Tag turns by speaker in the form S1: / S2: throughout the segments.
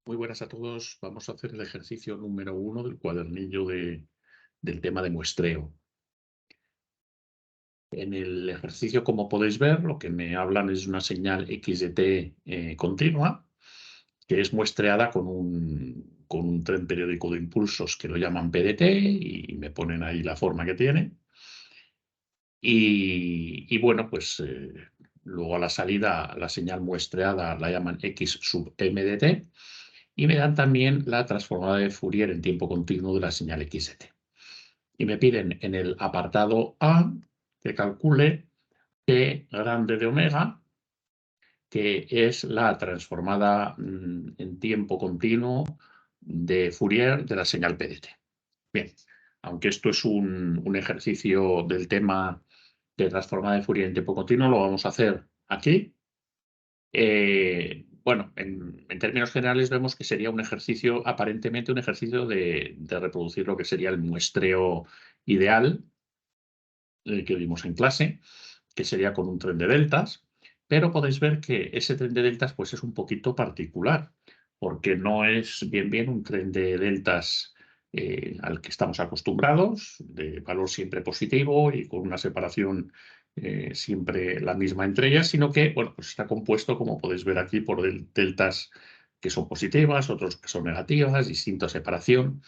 S1: Muy buenas a todos. Vamos a hacer el ejercicio número 1 del cuadernillo del tema de muestreo. En el ejercicio, como podéis ver, lo que me hablan es una señal x de t continua, que es muestreada con un tren periódico de impulsos que lo llaman P de t y me ponen ahí la forma que tiene. Y bueno, pues luego a la salida la señal muestreada la llaman x sub m de t. Y me dan también la transformada de Fourier en tiempo continuo de la señal x de t. Y me piden en el apartado A que calcule T grande de omega, que es la transformada en tiempo continuo de Fourier de la señal P de t. Bien, aunque esto es un ejercicio del tema de transformada de Fourier en tiempo continuo, lo vamos a hacer aquí. Bueno, en términos generales vemos que sería un ejercicio, aparentemente un ejercicio de reproducir lo que sería el muestreo ideal que vimos en clase, que sería con un tren de deltas, pero podéis ver que ese tren de deltas pues es un poquito particular, porque no es bien un tren de deltas al que estamos acostumbrados, de valor siempre positivo y con una separación siempre la misma entre ellas, sino que bueno, pues está compuesto, como podéis ver aquí, por deltas que son positivas, otros que son negativas, distinta separación.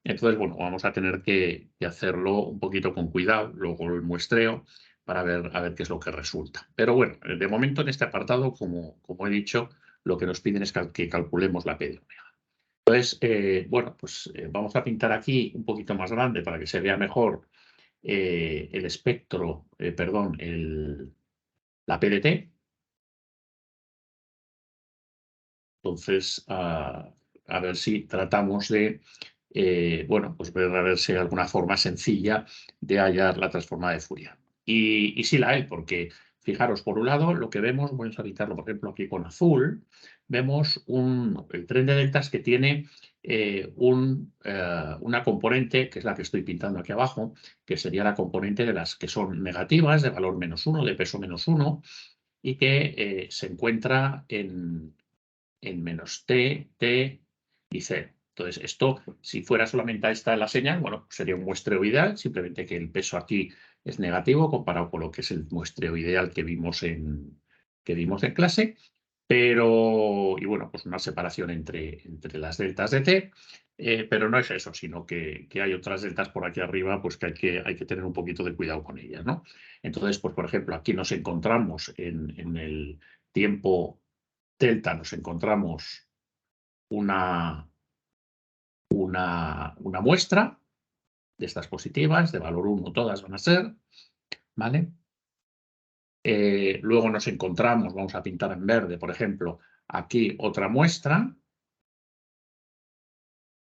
S1: Entonces, bueno, vamos a tener que hacerlo un poquito con cuidado, luego el muestreo, para ver a ver qué es lo que resulta. Pero bueno, de momento en este apartado, como he dicho, lo que nos piden es que calculemos la P de omega. Entonces, bueno, pues vamos a pintar aquí un poquito más grande para que se vea mejor el espectro, perdón, la P de t. Entonces, a ver si tratamos de, bueno, pues ver a ver si hay alguna forma sencilla de hallar la transformada de Fourier. Y sí la hay, porque fijaros, por un lado, lo que vemos, voy a pintarlo, por ejemplo, aquí con azul, vemos el tren de deltas que tiene una componente, que es la que estoy pintando aquí abajo, que sería la componente de las que son negativas, de valor -1, de peso -1, y que se encuentra en menos t, t y c. Entonces, esto, si fuera solamente esta la señal, bueno, sería un muestreo ideal, simplemente que el peso aquí es negativo comparado con lo que es el muestreo ideal que vimos en clase, pero, y bueno, pues una separación entre las deltas de t, pero no es eso, sino que hay otras deltas por aquí arriba, pues que hay que tener un poquito de cuidado con ellas, ¿no? Entonces, pues por ejemplo, aquí nos encontramos en el tiempo delta, nos encontramos una muestra de estas positivas, de valor 1 todas van a ser, ¿vale? Luego nos encontramos, vamos a pintar en verde, por ejemplo, aquí otra muestra,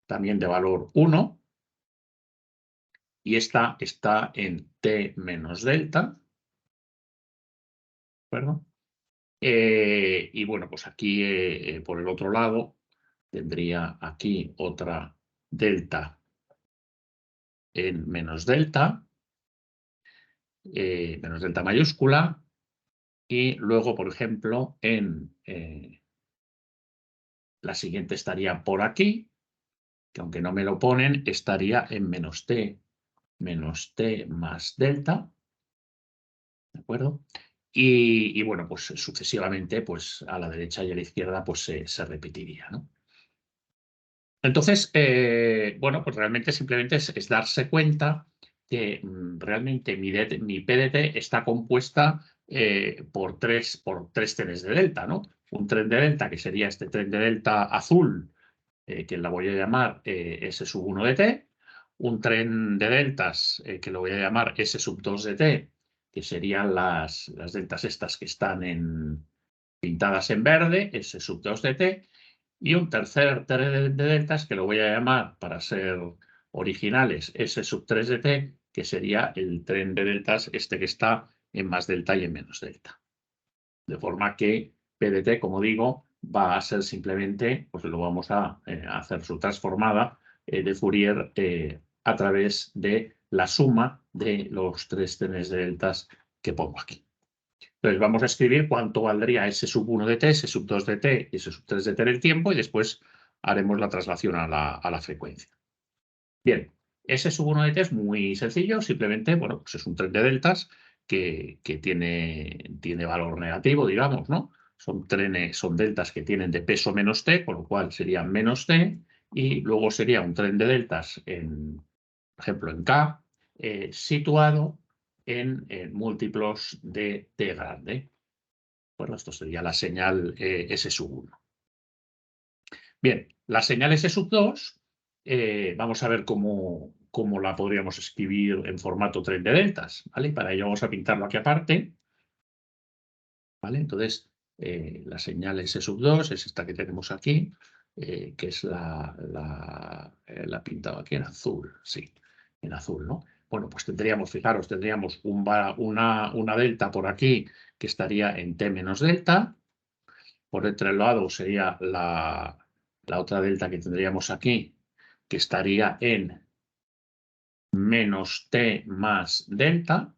S1: también de valor 1, y esta está en t menos delta, ¿de acuerdo? Y bueno, pues aquí por el otro lado tendría aquí otra delta en menos delta mayúscula, y luego, por ejemplo, la siguiente estaría por aquí, que aunque no me lo ponen, estaría en menos t más delta, ¿de acuerdo? Y bueno, pues sucesivamente, pues a la derecha y a la izquierda, pues se repetiría, ¿no? Entonces, bueno, pues realmente simplemente es darse cuenta que realmente mi PDT está compuesta por tres trenes de delta, ¿no? Un tren de delta, que sería este tren de delta azul, que la voy a llamar S sub 1 de t, un tren de deltas que lo voy a llamar S sub 2 de t, que serían las deltas estas que están pintadas en verde, S sub 2 de t, y un tercer tren de deltas que lo voy a llamar, para ser originales, S sub 3 de t, que sería el tren de deltas este que está en más delta y en menos delta. De forma que P de t, como digo, va a ser simplemente, pues lo vamos a hacer su transformada de Fourier a través de la suma de los tres trenes de deltas que pongo aquí. Entonces vamos a escribir cuánto valdría S sub 1 de t, S sub 2 de t y S sub 3 de t en el tiempo, y después haremos la traslación a la frecuencia. Bien, ese sub 1 de t es muy sencillo, simplemente, bueno, pues es un tren de deltas que tiene valor negativo, digamos, ¿no? Son deltas que tienen de peso menos t, con lo cual sería menos t, y luego sería un tren de deltas, por ejemplo, en K, situado en múltiplos de t grande. Bueno, esto sería la señal S sub 1. Bien, la señal S sub 2, vamos a ver cómo la podríamos escribir en formato tren de deltas, ¿vale? Para ello vamos a pintarlo aquí aparte, ¿vale? Entonces, la señal S sub 2 es esta que tenemos aquí, que es la he pintado aquí en azul, sí, en azul, ¿no? Bueno, pues tendríamos, fijaros, tendríamos una delta por aquí que estaría en t menos delta. Por otro lado sería la otra delta que tendríamos aquí, que estaría en menos t más delta.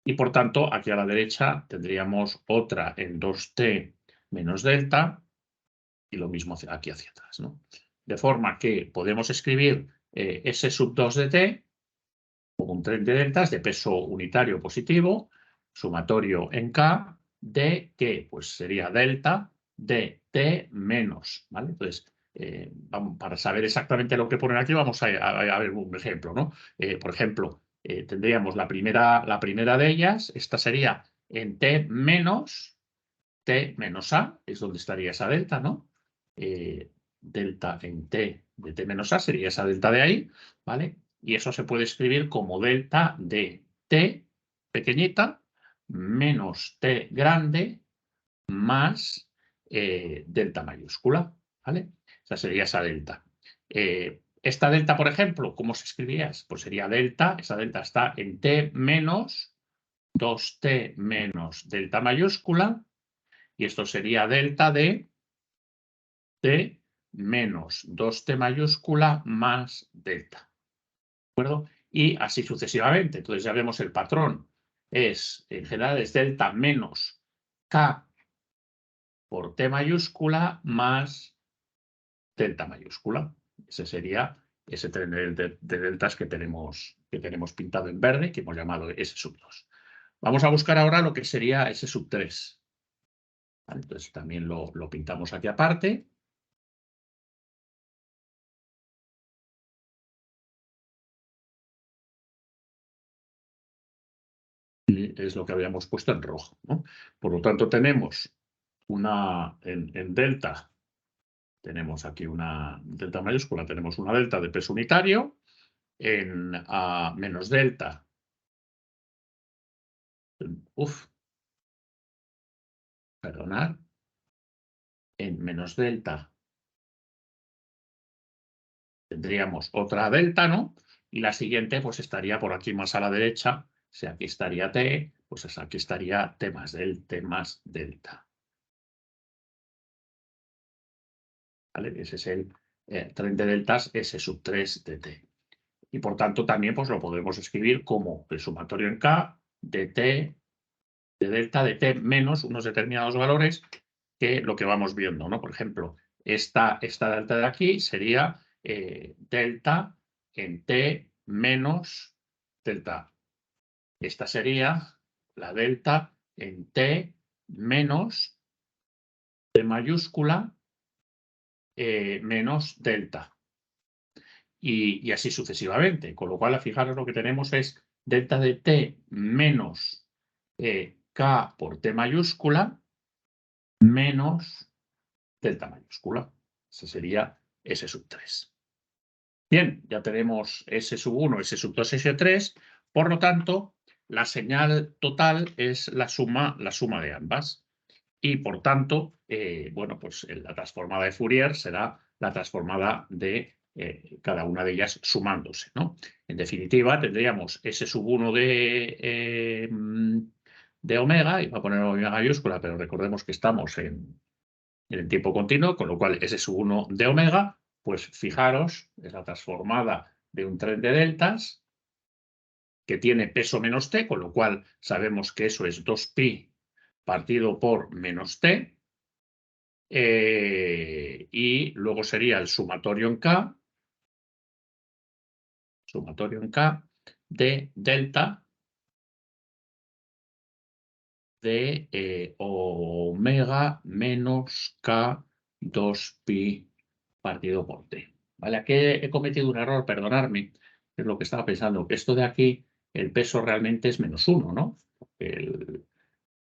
S1: Y por tanto, aquí a la derecha tendríamos otra en 2t menos delta y lo mismo aquí hacia atrás, ¿no? De forma que podemos escribir S sub 2 de t como un tren de deltas de peso unitario positivo, sumatorio en K, de que pues sería delta de t menos, ¿vale? Entonces, para saber exactamente lo que poner aquí, vamos a ver un ejemplo, ¿no? Por ejemplo, tendríamos la primera de ellas, esta sería en t menos a, es donde estaría esa delta, ¿no? Delta en t de t menos a sería esa delta de ahí, ¿vale? Y eso se puede escribir como delta de t pequeñita menos t grande más delta mayúscula, ¿vale? Esa sería esa delta. Esta delta, por ejemplo, ¿cómo se escribiría? Pues sería delta, esa delta está en t menos 2t menos delta mayúscula, y esto sería delta de t menos 2t mayúscula más delta. ¿De acuerdo? Y así sucesivamente. Entonces ya vemos el patrón. En general, es delta menos k por t mayúscula más delta mayúscula. Ese sería ese tren de deltas que tenemos pintado en verde, que hemos llamado S sub 2. Vamos a buscar ahora lo que sería S sub 3. ¿Vale? Entonces también lo pintamos aquí aparte. Es lo que habíamos puesto en rojo, ¿no? Por lo tanto, tenemos en delta, tenemos aquí una delta mayúscula, tenemos una delta de peso unitario, en menos delta, perdonad, en menos delta tendríamos otra delta, ¿no? Y la siguiente pues estaría por aquí más a la derecha, si aquí estaría t, pues aquí estaría t más delta. ¿Vale? Ese es el tren de deltas S sub 3 de t. Y por tanto también pues, lo podemos escribir como el sumatorio en K de t, de delta de t menos unos determinados valores que lo que vamos viendo, ¿no? Por ejemplo, esta delta de aquí sería delta en t menos delta. Esta sería la delta en t menos t mayúscula menos delta. Y así sucesivamente. Con lo cual, fijaros, lo que tenemos es delta de t menos k por t mayúscula menos delta mayúscula. Ese sería S sub 3. Bien, ya tenemos S sub 1, S sub 2, S 3. Por lo tanto, la señal total es la suma de ambas. Y por tanto, bueno, pues la transformada de Fourier será la transformada de cada una de ellas sumándose, ¿no? En definitiva, tendríamos S sub 1 de omega, y voy a poner omega mayúscula, pero recordemos que estamos en el tiempo continuo, con lo cual S sub 1 de omega, pues fijaros, es la transformada de un tren de deltas que tiene peso menos t, con lo cual sabemos que eso es 2pi partido por menos t, Y luego sería el sumatorio en K de delta de omega menos K 2pi partido por T. ¿Vale? Aquí he cometido un error, perdonadme, es lo que estaba pensando, que esto de aquí, el peso realmente es -1, ¿no?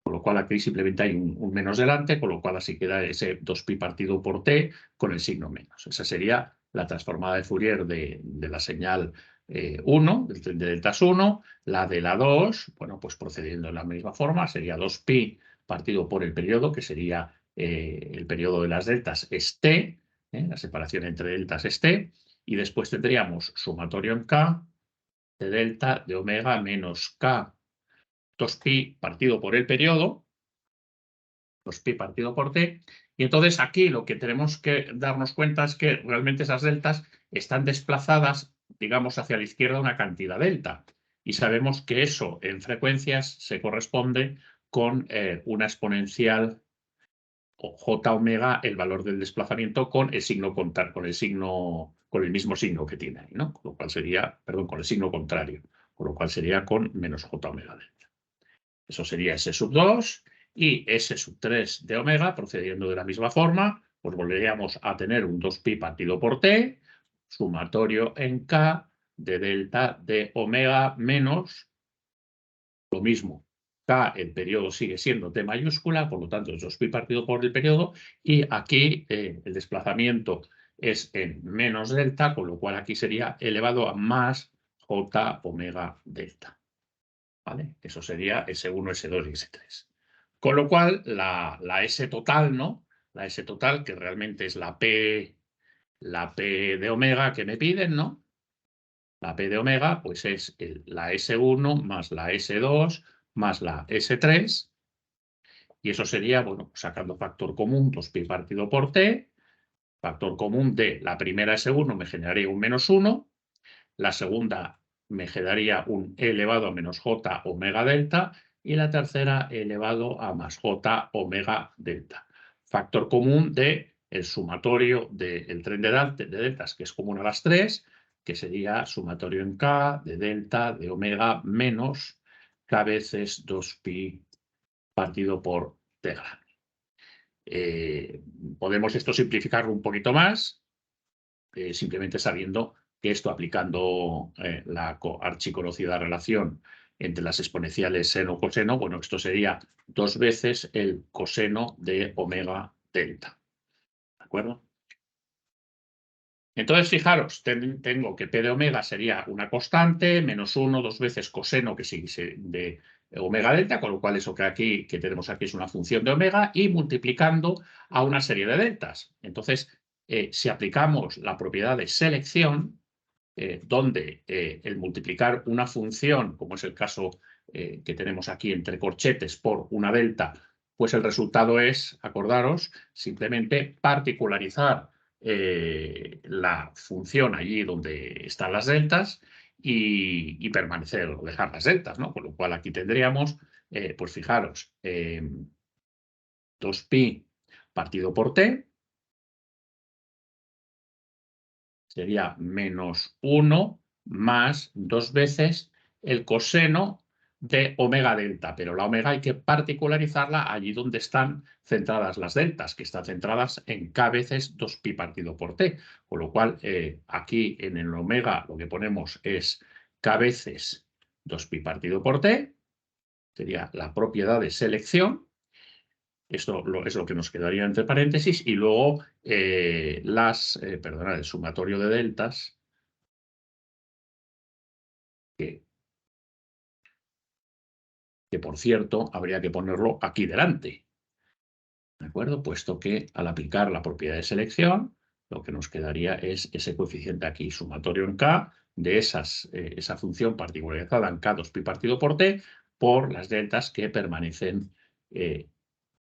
S1: Con lo cual aquí simplemente hay un menos delante, con lo cual así queda ese 2pi partido por T con el signo menos. Esa sería la transformada de Fourier de la señal 1, del tren de deltas 1, la de la 2, bueno, pues procediendo de la misma forma, sería 2pi partido por el periodo, que sería el periodo de las deltas es T, la separación entre deltas es T, y después tendríamos sumatorio en K de delta de omega menos K 2pi partido por el periodo, 2pi partido por T, y entonces aquí lo que tenemos que darnos cuenta es que realmente esas deltas están desplazadas, digamos, hacia la izquierda una cantidad delta, y sabemos que eso en frecuencias se corresponde con una exponencial o j omega, el valor del desplazamiento con el signo con el mismo signo que tiene ahí, ¿no? Con lo cual sería, perdón, con el signo contrario, con lo cual sería con menos j omega delta. Eso sería S sub 2 y S sub 3 de omega, procediendo de la misma forma, pues volveríamos a tener un 2pi partido por T, sumatorio en K de delta de omega menos lo mismo. K, el periodo sigue siendo T mayúscula, por lo tanto es 2pi partido por el periodo, y aquí el desplazamiento es en menos delta, con lo cual aquí sería elevado a más J omega delta. ¿Vale? Eso sería S1, S2 y S3. Con lo cual, la S total, ¿no? La S total, que realmente es la P de omega que me piden, ¿no? La P de omega, pues es la S1 más la S2 más la S3. Y eso sería, bueno, sacando factor común, 2pi partido por T. Factor común de la primera S1 me generaría un -1. La segunda me quedaría un e elevado a menos j omega delta y la tercera e elevado a más j omega delta. Factor común de el sumatorio del tren de deltas, que es común a las tres, que sería sumatorio en K de delta de omega menos K veces 2pi partido por T grande. Podemos esto simplificarlo un poquito más, simplemente sabiendo que esto aplicando la archiconocida relación entre las exponenciales seno-coseno, bueno, esto sería 2 veces el coseno de omega delta. ¿De acuerdo? Entonces, fijaros, tengo que P de omega sería una constante, -1, 2 veces coseno que sí, de omega delta, con lo cual eso que tenemos aquí es una función de omega, y multiplicando a una serie de deltas. Entonces, si aplicamos la propiedad de selección, donde el multiplicar una función, como es el caso que tenemos aquí entre corchetes por una delta, pues el resultado es, acordaros, simplemente particularizar la función allí donde están las deltas y permanecer o dejar las deltas, ¿no? Con lo cual aquí tendríamos, pues fijaros, 2pi partido por t sería -1 más 2 veces el coseno de omega delta, pero la omega hay que particularizarla allí donde están centradas las deltas, que están centradas en k veces 2pi partido por t, con lo cual aquí en el omega lo que ponemos es k veces 2pi partido por t, sería la propiedad de selección. Esto es lo que nos quedaría entre paréntesis, y luego perdonad, el sumatorio de deltas, que por cierto habría que ponerlo aquí delante, ¿de acuerdo? Puesto que al aplicar la propiedad de selección, lo que nos quedaría es ese coeficiente aquí, sumatorio en K, de esa función particularizada en K 2pi partido por T, por las deltas que permanecen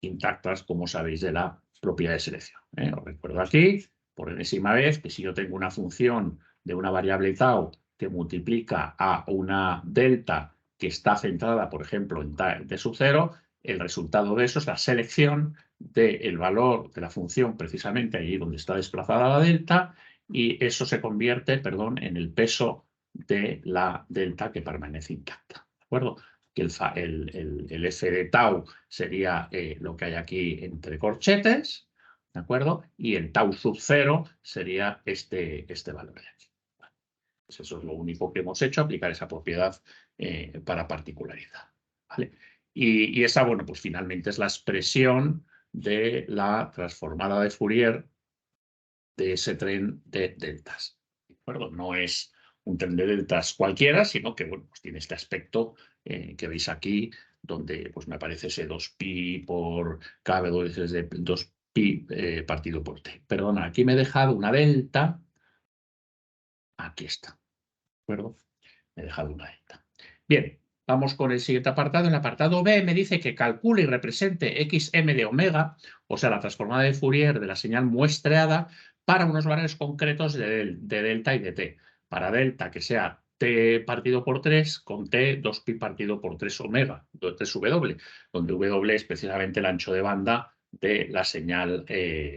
S1: intactas, como sabéis, de la propiedad de selección. Os recuerdo aquí, por enésima vez, que si yo tengo una función de una variable tau que multiplica a una delta que está centrada, por ejemplo, en T sub 0, el resultado de eso es la selección del valor de la función precisamente allí donde está desplazada la delta, y eso se convierte, perdón, en el peso de la delta que permanece intacta. ¿De acuerdo? Que el f de tau sería lo que hay aquí entre corchetes, ¿de acuerdo? Y el tau sub 0 sería este valor de aquí. Pues eso es lo único que hemos hecho, aplicar esa propiedad para particularidad. ¿Vale? Y esa, bueno, pues finalmente es la expresión de la transformada de Fourier de ese tren de deltas. ¿De acuerdo? No es un tren de deltas cualquiera, sino que, bueno, pues tiene este aspecto que veis aquí, donde pues me aparece ese 2pi por kb veces de 2pi partido por t. Perdona, aquí me he dejado una delta. Aquí está. ¿De acuerdo? Me he dejado una delta. Bien, vamos con el siguiente apartado. En el apartado B me dice que calcule y represente xm de omega, o sea, la transformada de Fourier de la señal muestreada, para unos valores concretos de delta y de t. Para delta, que sea t partido por 3, con t 2pi partido por 3 omega, 3w, donde w es precisamente el ancho de banda de la señal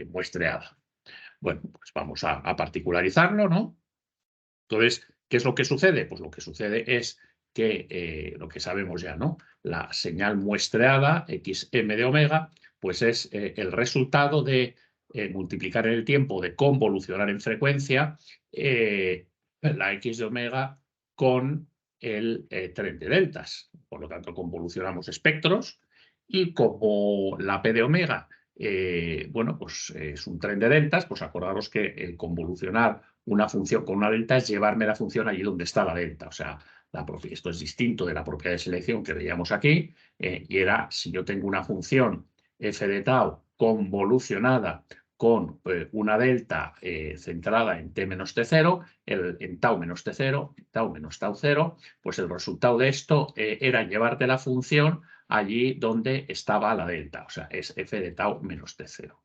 S1: muestreada. Bueno, pues vamos a particularizarlo, ¿no? Entonces, ¿qué es lo que sucede? Pues lo que sucede es que lo que sabemos ya, ¿no? La señal muestreada, xm de omega, pues es el resultado de multiplicar en el tiempo, de convolucionar en frecuencia la x de omega con el tren de deltas. Por lo tanto, convolucionamos espectros, y como la p de omega, bueno, pues es un tren de deltas, pues acordaros que el convolucionar una función con una delta es llevarme la función allí donde está la delta. O sea, esto es distinto de la propiedad de selección que veíamos aquí, y era, si yo tengo una función f de tau convolucionada con una delta centrada en t menos t0, en tau menos t0, tau menos tau 0, pues el resultado de esto era llevarte la función allí donde estaba la delta. O sea, es f de tau menos t0.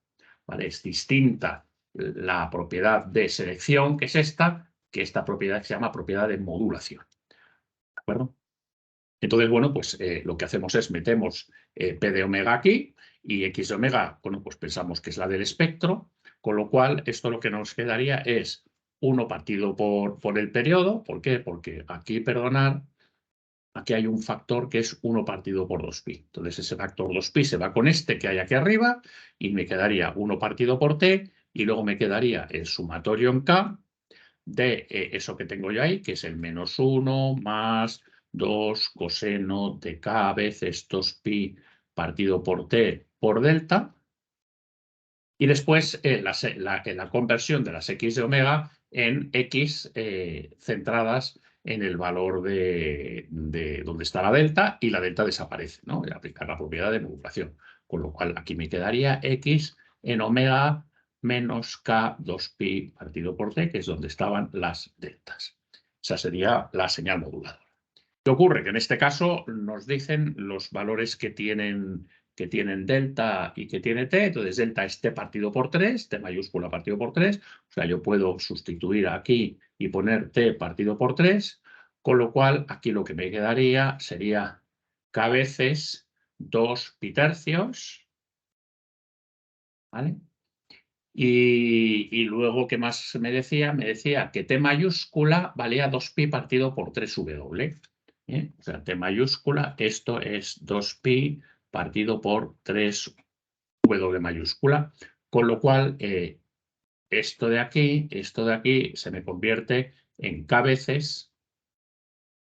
S1: ¿Vale? Es distinta la propiedad de selección, que es esta, que esta propiedad se llama propiedad de modulación. ¿De acuerdo? Entonces, bueno, pues lo que hacemos es metemos p de omega aquí, y x de omega, bueno, pues pensamos que es la del espectro, con lo cual esto lo que nos quedaría es 1 partido por el periodo. ¿Por qué? Porque aquí, perdonad, aquí hay un factor que es 1 partido por 2pi. Entonces ese factor 2pi se va con este que hay aquí arriba, y me quedaría 1 partido por t, y luego me quedaría el sumatorio en k de eso que tengo yo ahí, que es el menos 1 más 2 coseno de k veces 2pi partido por t por delta. Y después la conversión de las x de omega en x centradas en el valor de donde está la delta, y la delta desaparece, ¿no? Y aplicar la propiedad de modulación. Con lo cual aquí me quedaría x en omega menos k 2pi partido por t, que es donde estaban las deltas. Esa sería la señal moduladora. ¿Qué ocurre? Que en este caso nos dicen los valores que tienen delta y que tiene t. Entonces delta es t partido por 3, t mayúscula partido por 3. O sea, yo puedo sustituir aquí y poner t partido por 3, con lo cual aquí lo que me quedaría sería k veces 2 pi tercios, ¿vale? Y luego, ¿qué más me decía? Me decía que t mayúscula valía 2pi partido por 3w. O sea, t mayúscula, esto es 2pi partido por 3w mayúscula. Con lo cual, esto de aquí se me convierte en k veces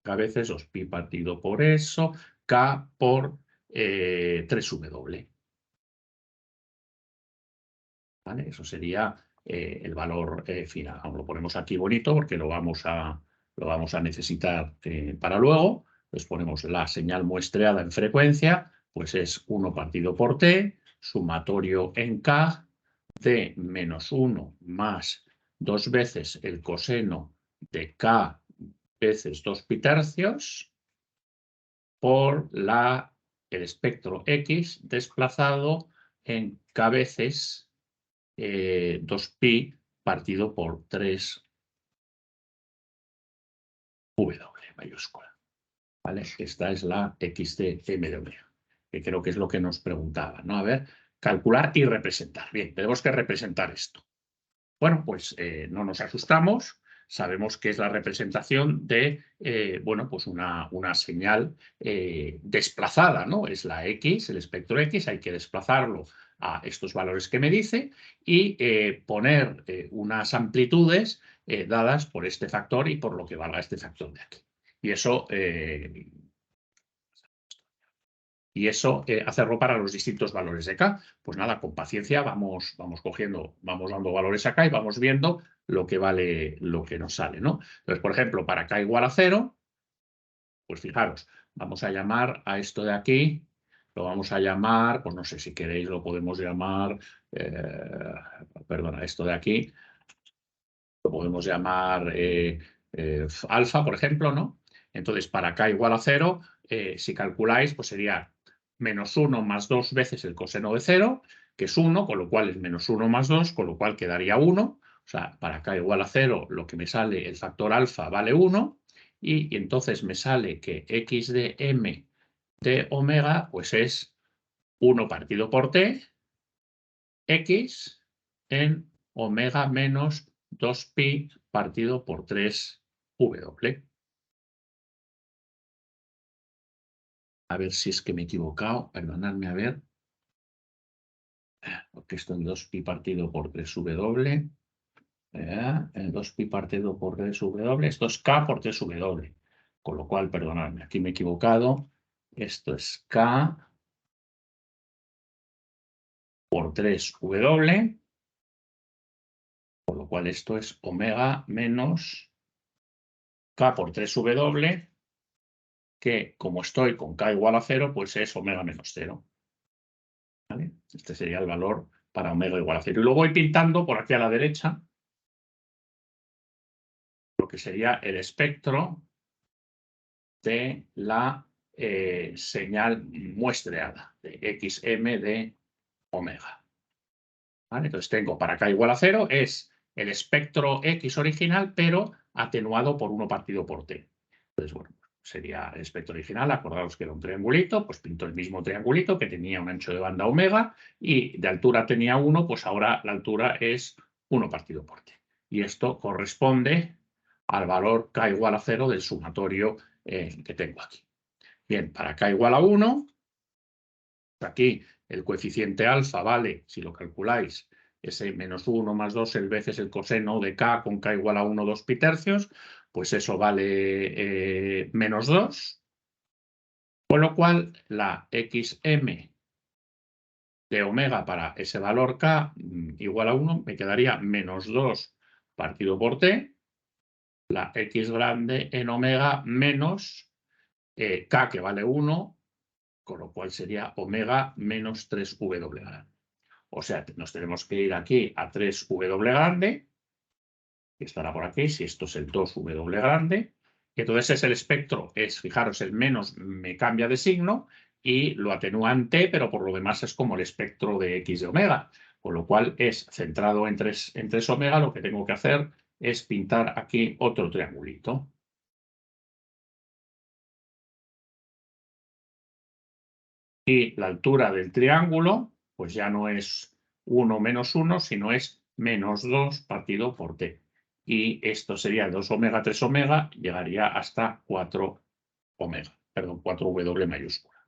S1: 2pi partido por eso, k por 3w. ¿Vale? Eso sería el valor final. Aún lo ponemos aquí bonito porque lo vamos a necesitar para luego. Pues ponemos la señal muestreada en frecuencia, pues es 1 partido por t, sumatorio en k, de menos 1 más 2 veces el coseno de k veces 2 pi tercios por el espectro x desplazado en k veces 2pi partido por 3w mayúscula. ¿Vale? Esta es la x de m de omega. que creo que es lo que nos preguntaba, ¿no? A ver, calcular y representar. Bien, tenemos que representar esto. Bueno, pues no nos asustamos, sabemos que es la representación de, bueno, pues una señal desplazada, ¿no? Es la X, el espectro X, hay que desplazarlo a estos valores que me dice y poner unas amplitudes dadas por este factor y por lo que valga este factor de aquí. Y eso hacerlo para los distintos valores de K. Pues nada, con paciencia vamos cogiendo, vamos dando valores acá y vamos viendo lo que vale, lo que nos sale, ¿no? Entonces, por ejemplo, para K igual a 0, pues fijaros, vamos a llamar a esto de aquí, lo vamos a llamar, pues no sé si queréis, lo podemos llamar, perdona, esto de aquí, lo podemos llamar alfa, por ejemplo, ¿no? Entonces, para K igual a 0, si calculáis, pues sería menos 1 más 2 veces el coseno de 0, que es 1, con lo cual es menos 1 más 2, con lo cual quedaría 1. O sea, para K igual a 0, lo que me sale, el factor alfa vale 1, y entonces me sale que x de m de omega, pues es 1 partido por t, x en omega menos 2pi partido por 3w. A ver si es que me he equivocado, perdonadme, a ver. Porque esto en 2pi partido por 3w. El 2pi partido por 3w. Esto es k por 3w. Con lo cual, perdonadme, aquí me he equivocado. Esto es k por 3w. Con lo cual esto es omega menos k por 3w, que como estoy con k igual a 0, pues es omega menos 0. ¿Vale? Este sería el valor para omega igual a 0. Y luego voy pintando por aquí a la derecha lo que sería el espectro de la señal muestreada de xm de omega. ¿Vale? Entonces tengo para k igual a 0 es el espectro X original, pero atenuado por 1 partido por t. Entonces, bueno, sería el espectro original. Acordaos que era un triangulito, pues pinto el mismo triangulito que tenía un ancho de banda omega y de altura tenía 1, pues ahora la altura es 1 partido por t. Y esto corresponde al valor k igual a 0 del sumatorio que tengo aquí. Bien, para k igual a 1, aquí el coeficiente alfa vale, si lo calculáis, ese menos 1 más 2 veces el coseno de k con k igual a 1, 2 pi tercios, pues eso vale menos 2. Con lo cual, la xm de omega para ese valor k igual a 1 me quedaría menos 2 partido por t, la x grande en omega menos k que vale 1, con lo cual sería omega menos 3w grande. O sea, nos tenemos que ir aquí a 3w grande, que estará por aquí, si esto es el 2w grande. Entonces es el espectro, fijaros, el menos me cambia de signo y lo atenúa en t, pero por lo demás es como el espectro de x de omega. Con lo cual es centrado en 3 omega, lo que tengo que hacer es pintar aquí otro triangulito. Y la altura del triángulo, pues ya no es 1 menos 1, sino es menos 2 partido por t. Y esto sería 2 omega, 3 omega, llegaría hasta 4 omega, perdón, 4w mayúscula.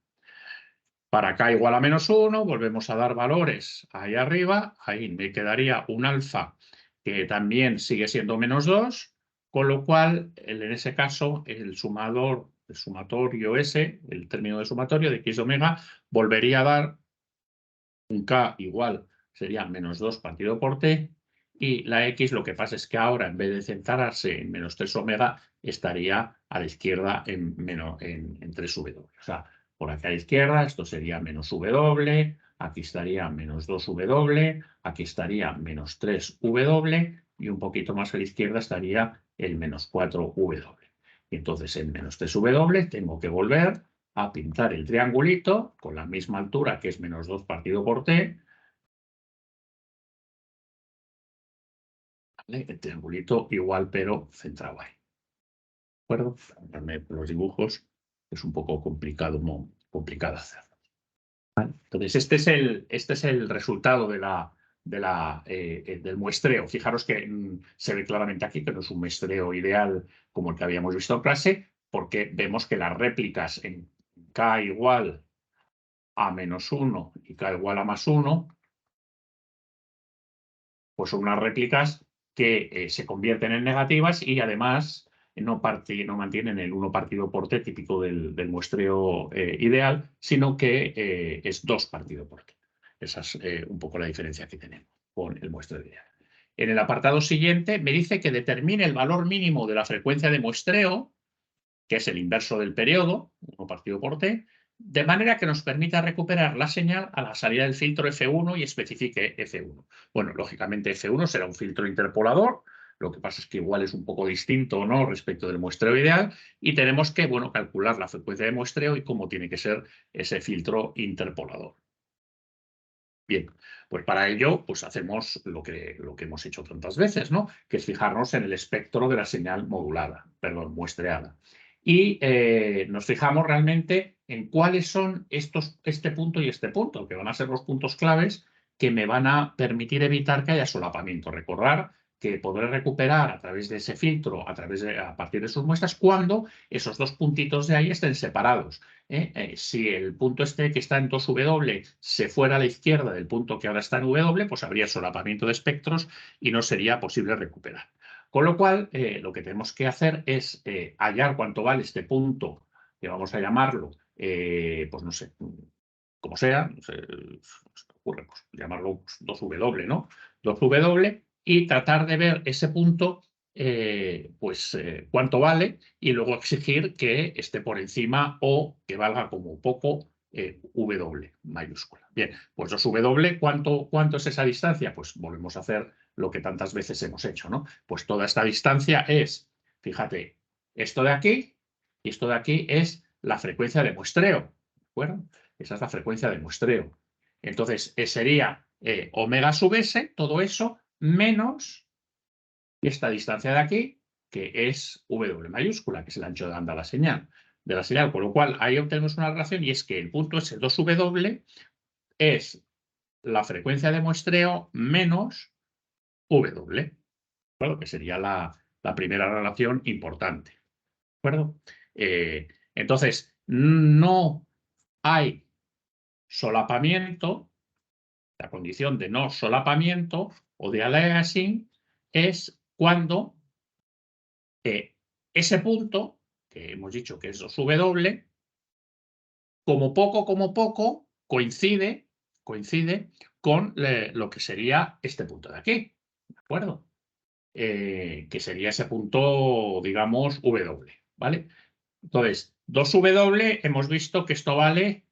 S1: Para k igual a menos 1, volvemos a dar valores ahí arriba, ahí me quedaría un alfa que también sigue siendo menos 2, con lo cual, en ese caso, el sumatorio ese, el término de sumatorio de x de omega, volvería a dar un k igual, sería menos 2 partido por t, y la x lo que pasa es que ahora, en vez de centrarse en menos 3 omega, estaría a la izquierda en 3w. O sea, por aquí a la izquierda esto sería menos w, aquí estaría menos 2w, aquí estaría menos 3w, y un poquito más a la izquierda estaría el menos 4w. Y entonces en menos 3w tengo que volver a pintar el triangulito con la misma altura, que es menos 2 partido por t. ¿Vale? El triangulito igual, pero centrado ahí. ¿De acuerdo? Los dibujos es un poco complicado hacer. Entonces, este es el resultado del muestreo. Fijaros que se ve claramente aquí que no es un muestreo ideal como el que habíamos visto en clase, porque vemos que las réplicas en k igual a -1 y k igual a +1, pues son unas réplicas que se convierten en negativas y además no mantienen el 1 partido por t típico del muestreo ideal, sino que es 2 partido por t. Esa es un poco la diferencia que tenemos con el muestreo ideal. En el apartado siguiente me dice que determine el valor mínimo de la frecuencia de muestreo, que es el inverso del periodo, 1 partido por t, de manera que nos permita recuperar la señal a la salida del filtro F1 y especifique F1. Bueno, lógicamente F1 será un filtro interpolador, lo que pasa es que igual es un poco distinto, ¿no?, respecto del muestreo ideal, y tenemos que, bueno, calcular la frecuencia de muestreo y cómo tiene que ser ese filtro interpolador. Bien, pues para ello pues hacemos lo que hemos hecho tantas veces, ¿no?, que es fijarnos en el espectro de la señal modulada, perdón, muestreada. Y nos fijamos realmente en cuáles son este punto y este punto, que van a ser los puntos claves que me van a permitir evitar que haya solapamiento. Recordar que podré recuperar a través de ese filtro, a partir de sus muestras, cuando esos dos puntitos de ahí estén separados. Si el punto que está en 2W se fuera a la izquierda del punto que ahora está en W, pues habría solapamiento de espectros y no sería posible recuperar. Con lo cual, lo que tenemos que hacer es hallar cuánto vale este punto, que vamos a llamarlo, pues no sé, como sea, no sé, se me ocurre, pues, llamarlo 2W, ¿no? 2W, y tratar de ver ese punto, cuánto vale, y luego exigir que esté por encima o que valga como poco W mayúscula. Bien, pues 2W, ¿cuánto es esa distancia? Pues volvemos a hacer lo que tantas veces hemos hecho, ¿no? Pues toda esta distancia es, fíjate, esto de aquí y esto de aquí es la frecuencia de muestreo, ¿de acuerdo? Esa es la frecuencia de muestreo. Entonces, sería omega sub s, todo eso, menos esta distancia de aquí, que es W mayúscula, que es el ancho de banda de la señal. Con lo cual, ahí obtenemos una relación y es que el punto S2W es la frecuencia de muestreo menos W, ¿de que sería la primera relación importante. ¿De acuerdo? Entonces, no hay solapamiento. La condición de no solapamiento o de aliasing es cuando ese punto, que hemos dicho que es 2W, como poco, coincide con lo que sería este punto de aquí, ¿de acuerdo? Que sería ese punto, digamos, W, ¿vale? Entonces, 2W, hemos visto que esto vale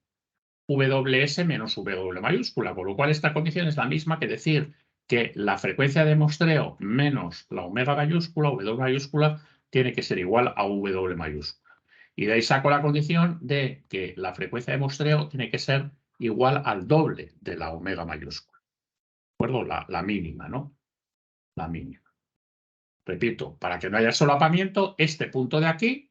S1: WS menos W mayúscula, con lo cual esta condición es la misma que decir que la frecuencia de muestreo menos la omega mayúscula, W mayúscula, tiene que ser igual a W mayúscula. Y de ahí saco la condición de que la frecuencia de muestreo tiene que ser igual al doble de la omega mayúscula. ¿De acuerdo? La mínima, ¿no? La mínima. Repito, para que no haya solapamiento, este punto de aquí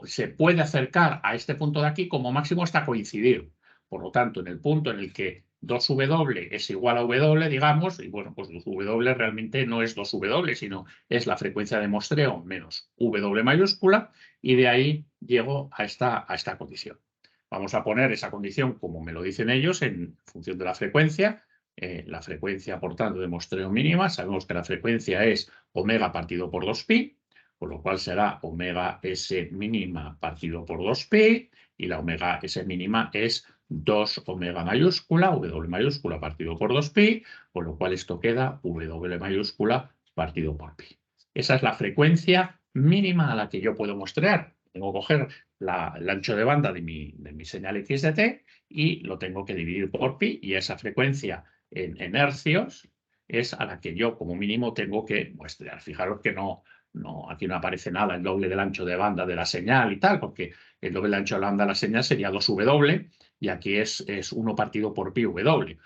S1: se puede acercar a este punto de aquí como máximo hasta coincidir. Por lo tanto, en el punto en el que 2W es igual a W, digamos, y bueno, pues 2W realmente no es 2W, sino es la frecuencia de muestreo menos W mayúscula, y de ahí llego a esta condición. Vamos a poner esa condición como me lo dicen ellos en función de la frecuencia. La frecuencia, por tanto, de muestreo mínima, sabemos que la frecuencia es omega partido por 2pi, con lo cual será omega S mínima partido por 2pi, y la omega S mínima es 2 omega mayúscula, W mayúscula partido por 2pi, con lo cual esto queda W mayúscula partido por pi. Esa es la frecuencia mínima a la que yo puedo muestrear. Tengo que coger el ancho de banda de mi señal x de t y lo tengo que dividir por pi, y esa frecuencia en hercios es a la que yo como mínimo tengo que muestrear. Fijaros que aquí no aparece nada el doble del ancho de banda de la señal y tal, porque el doble del ancho de banda de la señal sería 2W y aquí es 1 partido por pi W.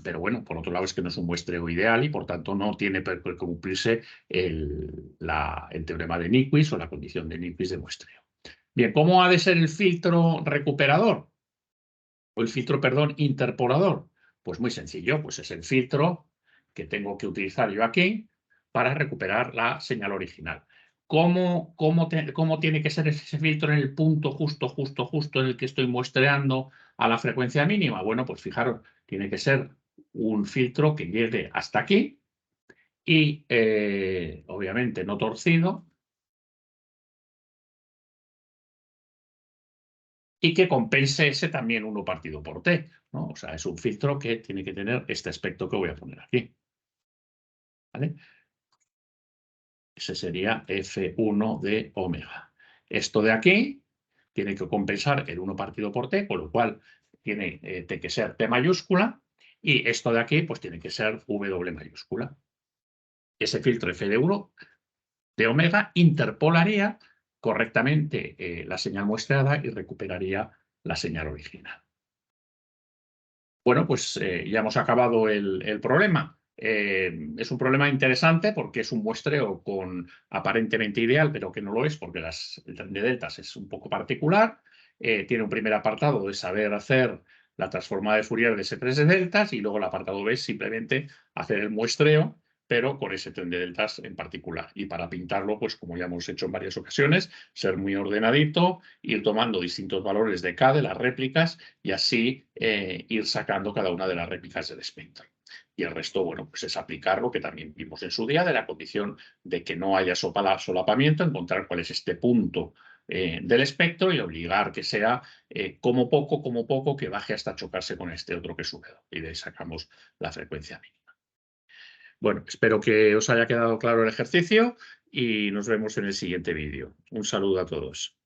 S1: Pero bueno, por otro lado es que no es un muestreo ideal y por tanto no tiene por qué cumplirse el teorema de Nyquist o la condición de Nyquist de muestreo. Bien, ¿cómo ha de ser el filtro recuperador? O el filtro, perdón, interpolador. Pues muy sencillo, pues es el filtro que tengo que utilizar yo aquí para recuperar la señal original. ¿Cómo tiene que ser ese filtro en el punto justo en el que estoy muestreando a la frecuencia mínima? Bueno, pues fijaros, tiene que ser un filtro que llegue hasta aquí y, obviamente, no torcido, y que compense ese también 1 partido por t, ¿no? O sea, es un filtro que tiene que tener este aspecto que voy a poner aquí, ¿vale? Ese sería F1 de omega. Esto de aquí tiene que compensar el 1 partido por t, con lo cual tiene que ser t mayúscula, y esto de aquí pues tiene que ser W mayúscula. Ese filtro F de 1 de omega interpolaría correctamente la señal muestreada y recuperaría la señal original. Bueno, pues ya hemos acabado el problema. Es un problema interesante porque es un muestreo con aparentemente ideal, pero que no lo es porque el tren de deltas es un poco particular. Tiene un primer apartado de saber hacer la transformada de Fourier de ese tren de deltas, y luego el apartado B es simplemente hacer el muestreo, pero con ese tren de deltas en particular. Y para pintarlo, pues como ya hemos hecho en varias ocasiones, ser muy ordenadito, ir tomando distintos valores de K de las réplicas y así ir sacando cada una de las réplicas del espectro. Y el resto, bueno, pues es aplicar lo que también vimos en su día de la condición de que no haya solapamiento, encontrar cuál es este punto del espectro y obligar que sea como poco, que baje hasta chocarse con este otro que sube. Y de ahí sacamos la frecuencia mínima. Bueno, espero que os haya quedado claro el ejercicio y nos vemos en el siguiente vídeo. Un saludo a todos.